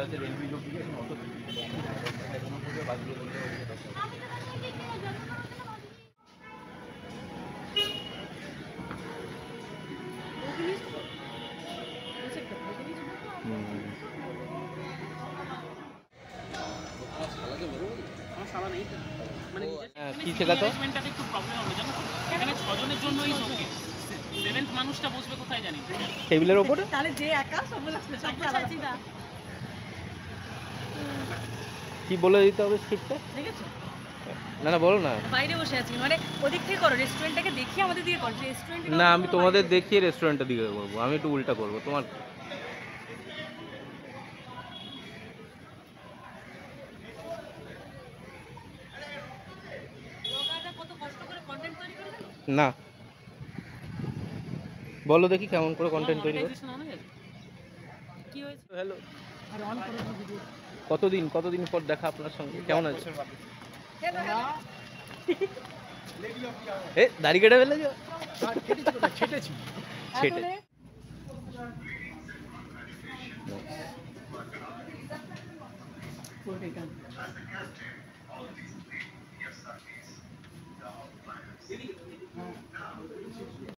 যাতে রেলওয়ে যোগ দিয়ে অত এখনো পর্যন্ত বাসগুলো বন্ধ হয়ে গেছে। কি শেখাতো একটু প্রবলেম হবে জানো তো, এখানে 6 জনের জন্যই ওকে 7th মানুষটা বসবে কোথায় জানি টেবিলের উপরে, তাহলে যে একা সব লাগবে সব আলাদা না। কি বলে দিতে হবে স্ক্রিপ্টে দেখেছো? না না বলো না, বাইরে বসে আছি মানে ওদিক থেকে করো, রেস্টুরেন্টটাকে দেখিয়ে আমাদের দিকে করো, রেস্টুরেন্ট না আমি তোমাদের দেখিয়ে রেস্টুরেন্টটা দিকে করবো, আমি একটু উল্টা করবো তোমার। না বলো দেখি কেমন করে কন্টেন্ট তৈরি করে। হ্যালো, কতদিন পর দেখা আপনার সঙ্গে, কেমন আছে? এ দাড়ি কেটে ফেলেছ? ছেটেছি ছেটে